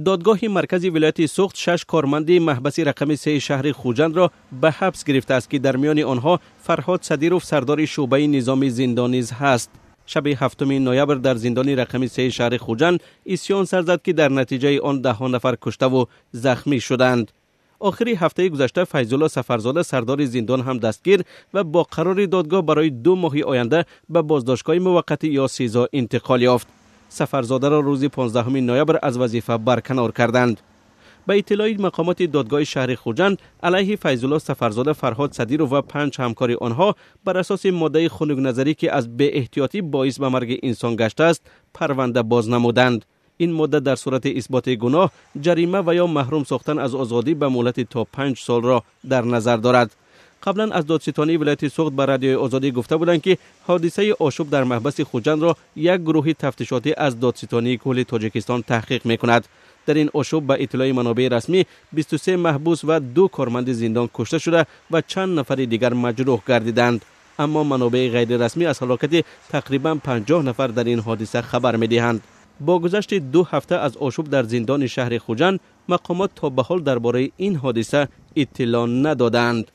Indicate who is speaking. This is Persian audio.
Speaker 1: دادگاه مرکزی ولایت سوخت 6 کارمندی محبسی رقم 3 شهر خوجند را به حبس گرفته است که در میان آنها فرهاد صدیروف سردار شعبه نظامی زندان نیز هست. شب 7 نوامبر در زندان رقم 3 شهر خوجند عصیان سر زد که در نتیجه آن 10 نفر کشته و زخمی شدند. آخری هفته گذشته فیض‌الله سفرزاده سردار زندان هم دستگیر و با قرار دادگاه برای 2 ماه آینده به بازداشتگاه موقتی یا سزا انتقال یافت. سفرزاده را روز 15 نوامبر از وظیفه برکنار کردند. به اطلاع مقامات دادگاه شهر خوجند علیه فیض‌الله سفرزاده، فرهاد صدیروف و 5 همکار آنها بر اساس ماده خنک نظری که از بی احتیاطی باعث به مرگ انسان گشته است پرونده باز نمودند. این ماده در صورت اثبات گناه جریمه و یا محروم ساختن از آزادی به مهلت تا 5 سال را در نظر دارد. قبلا از دادستانی ولایت سوخت به رادیوی آزادی گفته بودند که حادثه آشوب در محبس خوجند را یک گروه تفتیشاتی از دادستانی کل تاجیکستان تحقیق می‌کند. در این آشوب به اطلاع منابع رسمی 23 محبوس و 2 کارمند زندان کشته شده و چند نفر دیگر مجروح گردیدند. اما منابع غیر رسمی از هلاکت تقریبا 50 نفر در این حادثه خبر می‌دهند. با گذشت 2 هفته از آشوب در زندان شهر خوجند، مقامات تا به حال درباره این حادثه اطلاع ندادند.